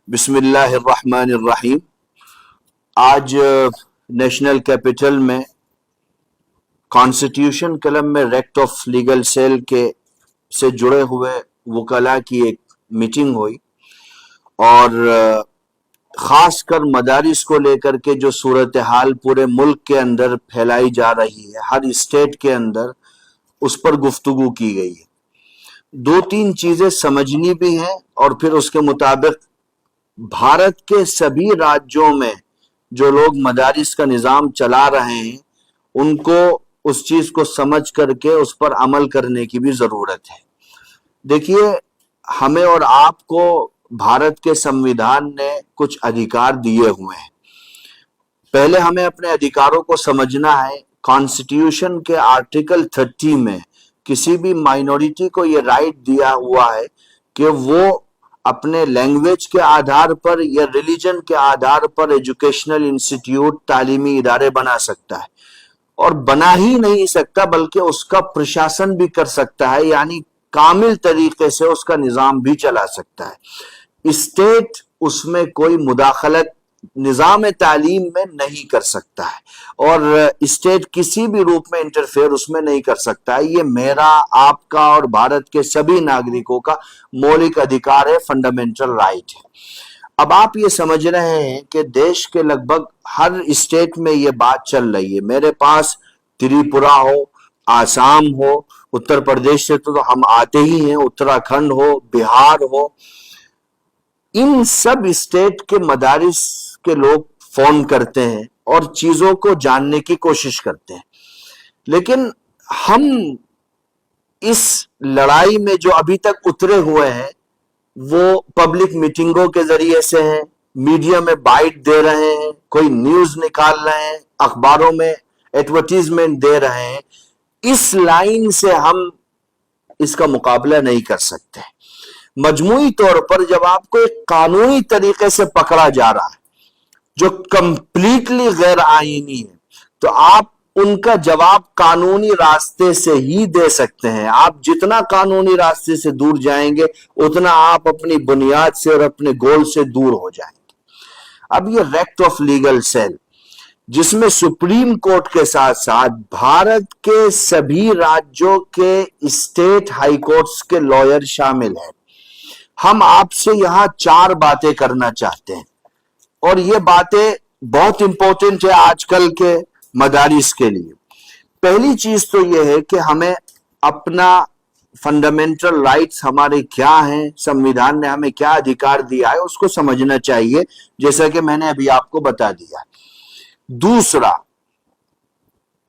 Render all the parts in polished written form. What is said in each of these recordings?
बिस्मिल्लाहिर्रहमानिर्रहीम। आज national capital में कॉन्स्टिट्यूशन क्लब में रेक्ट ऑफ लीगल सेल के से जुड़े हुए वकला की एक मीटिंग हुई और खासकर मदारिस को लेकर के जो सूरत हाल पूरे मुल्क के अंदर फैलाई जा रही है, हर स्टेट के अंदर, उस पर गुफ्तगू की गई है। दो तीन चीजें समझनी भी हैं और फिर उसके मुताबिक भारत के सभी राज्यों में जो लोग मदारिस का निज़ाम चला रहे हैं उनको उस चीज को समझ करके उस पर अमल करने की भी जरूरत है। देखिए, हमें और आपको भारत के संविधान ने कुछ अधिकार दिए हुए हैं। पहले हमें अपने अधिकारों को समझना है। कॉन्स्टिट्यूशन के आर्टिकल 30 में किसी भी माइनॉरिटी को ये राइट दिया हुआ है कि वो अपने लैंग्वेज के आधार पर या रिलीजन के आधार पर एजुकेशनल इंस्टीट्यूट, तालीमी इदारे बना सकता है, और बना ही नहीं सकता बल्कि उसका प्रशासन भी कर सकता है, यानी कामिल तरीके से उसका निज़ाम भी चला सकता है। स्टेट उसमें कोई मुदाखलत निज़ाम तालीम में नहीं कर सकता है और स्टेट किसी भी रूप में इंटरफेयर उसमें नहीं कर सकता है। ये मेरा, आपका और भारत के सभी नागरिकों का मौलिक अधिकार है, फंडामेंटल राइट है। अब आप ये समझ रहे हैं कि देश के लगभग हर स्टेट में ये बात चल रही है। मेरे पास त्रिपुरा हो, आसाम हो, उत्तर प्रदेश से तो हम आते ही हैं, उत्तराखंड हो, बिहार हो, इन सब स्टेट के मदारिस के लोग फोन करते हैं और चीजों को जानने की कोशिश करते हैं। लेकिन हम इस लड़ाई में जो अभी तक उतरे हुए हैं वो पब्लिक मीटिंगों के जरिए से हैं, मीडिया में बाइट दे रहे हैं, कोई न्यूज निकाल रहे हैं, अखबारों में एडवर्टीजमेंट दे रहे हैं। इस लाइन से हम इसका मुकाबला नहीं कर सकते। मजमूई तौर पर जब आपको एक कानूनी तरीके से पकड़ा जा रहा है जो कंप्लीटली गैर आईनी है, तो आप उनका जवाब कानूनी रास्ते से ही दे सकते हैं। आप जितना कानूनी रास्ते से दूर जाएंगे उतना आप अपनी बुनियाद से और अपने गोल से दूर हो जाएंगे। अब ये रेक्ट ऑफ लीगल सेल, जिसमें सुप्रीम कोर्ट के साथ साथ भारत के सभी राज्यों के स्टेट हाई कोर्ट्स के लॉयर शामिल हैं, हम आपसे यहां 4 बातें करना चाहते हैं और ये बातें बहुत इंपॉर्टेंट है आजकल के मदारिस के लिए। पहली चीज तो यह है कि हमें अपना फंडामेंटल राइट्स हमारे क्या हैं, संविधान ने हमें क्या अधिकार दिया है, उसको समझना चाहिए, जैसा कि मैंने अभी आपको बता दिया। दूसरा,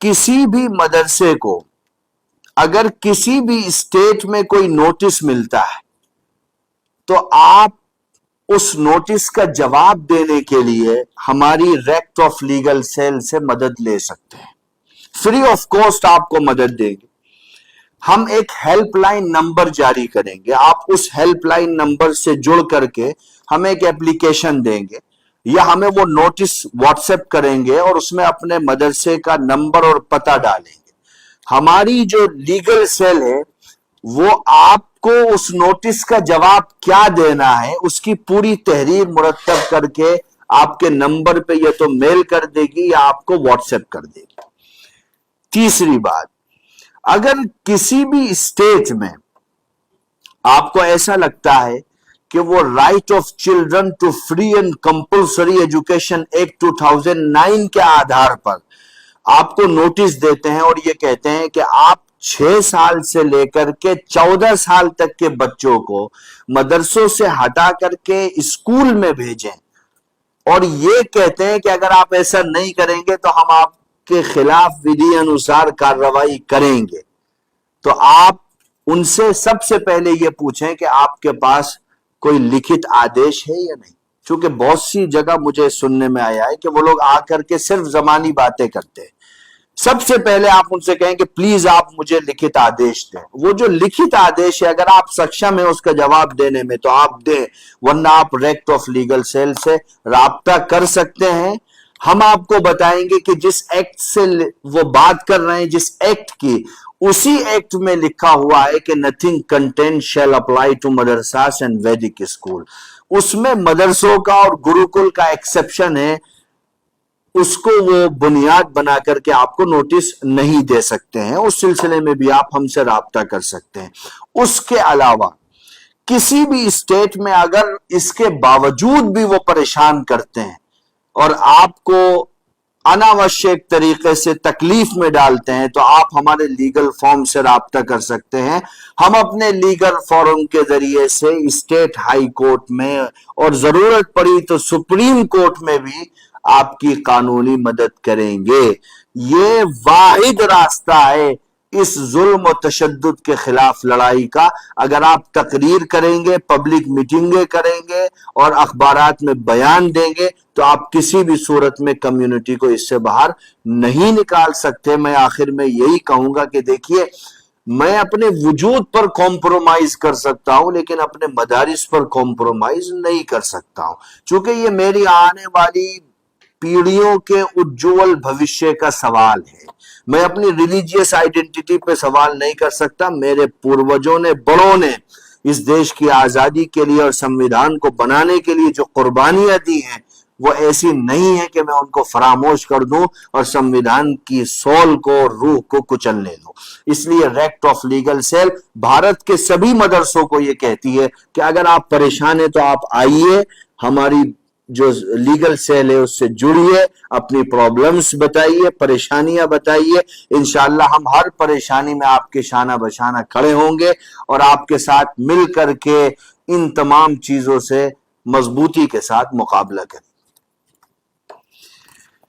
किसी भी मदरसे को अगर किसी भी स्टेट में कोई नोटिस मिलता है तो आप उस नोटिस का जवाब देने के लिए हमारी रेक्ट ऑफ लीगल सेल से मदद ले सकते हैं। फ्री ऑफ कॉस्ट आपको मदद देंगे। हम एक हेल्पलाइन नंबर जारी करेंगे, आप उस हेल्पलाइन नंबर से जुड़ करके हमें एक एप्लीकेशन देंगे या हमें वो नोटिस व्हाट्सएप करेंगे और उसमें अपने मदरसे का नंबर और पता डालेंगे। हमारी जो लीगल सेल है वो आपको उस नोटिस का जवाब क्या देना है उसकी पूरी तहरीर मुरतब करके आपके नंबर पे या तो मेल कर देगी या आपको व्हाट्सएप कर देगी। तीसरी बात, अगर किसी भी स्टेट में आपको ऐसा लगता है कि वो right of children to free and compulsory education act 2009 के आधार पर आपको नोटिस देते हैं और ये कहते हैं कि आप 6 साल से लेकर के 14 साल तक के बच्चों को मदरसों से हटा करके स्कूल में भेजें, और ये कहते हैं कि अगर आप ऐसा नहीं करेंगे तो हम आपके खिलाफ विधि अनुसार कार्रवाई करेंगे, तो आप उनसे सबसे पहले ये पूछें कि आपके पास कोई लिखित आदेश है या नहीं। क्योंकि बहुत सी जगह मुझे सुनने में आया है कि वो लोग आकर के सिर्फ जबानी बातें करते हैं। सबसे पहले आप उनसे कहें कि प्लीज आप मुझे लिखित आदेश दें। वो जो लिखित आदेश है अगर आप सक्षम है उसका जवाब देने में तो आप दें, वरना आप रेक्ट ऑफ लीगल सेल से राब्ता कर सकते हैं। ہم آپ کو بتائیں گے کہ جس ایکٹ سے وہ بات کر رہے ہیں، جس ایکٹ کی، اسی ایکٹ میں لکھا ہوا ہے کہ nothing content shall apply to madrasas and Vedic school. اس میں مدرسوں کا اور گروکل کا ایکسیپشن ہے، اس کو وہ بنیاد بنا کر کے آپ کو نوٹس نہیں دے سکتے ہیں. اس سلسلے میں بھی آپ ہم سے رابطہ کر سکتے ہیں. اس کے علاوہ کسی بھی اسٹیٹ میں اگر اس کے باوجود بھی وہ پریشان کرتے ہیں اور آپ کو اناوشیک طریقے سے تکلیف میں ڈالتے ہیں، تو آپ ہمارے لیگل فارم سے رابطہ کر سکتے ہیں. ہم اپنے لیگل فارم کے ذریعے سے اسٹیٹ ہائی کورٹ میں اور ضرورت پڑی تو سپریم کورٹ میں بھی آپ کی قانونی مدد کریں گے. یہ واحد راستہ ہے اس ظلم و تشدد کے خلاف لڑائی کا. اگر آپ تقریر کریں گے، پبلک میٹنگیں کریں گے اور اخبارات میں بیان دیں گے، تو آپ کسی بھی صورت میں کمیونٹی کو اس سے باہر نہیں نکال سکتے. میں آخر میں یہی کہوں گا کہ دیکھیے، میں اپنے وجود پر کمپرومائز کر سکتا ہوں لیکن اپنے مدارس پر کمپرومائز نہیں کر سکتا ہوں، چونکہ یہ میری آنے والی پیڑھیوں کے اجول بھوشیہ کا سوال ہے. میں اپنی ریلیجیس آئیڈینٹی پہ سوال نہیں کر سکتا. میرے پوروجوں نے، بڑوں نے اس دیش کی آزادی کے لیے اور سمویدھان کو بنانے کے لیے جو قربانیاں دی ہیں، وہ ایسی نہیں ہے کہ میں ان کو فراموش کر دوں اور سمویدھان کی سول کو، روح کو کچلنے دوں. اس لیے ریکٹ آف لیگل سیل بھارت کے سبھی مدرسوں کو یہ کہتی ہے کہ اگر آپ پریشان ہیں تو آپ آئیے، ہماری جو لیگل سیل ہے اس سے جڑیے، اپنی پرابلمز بتائیے، پریشانیاں بتائیے. انشاءاللہ ہم ہر پریشانی میں آپ کے شانہ بشانہ کھڑے ہوں گے اور آپ کے ساتھ مل کر کے ان تمام چیزوں سے مضبوطی کے ساتھ مقابلہ کریں.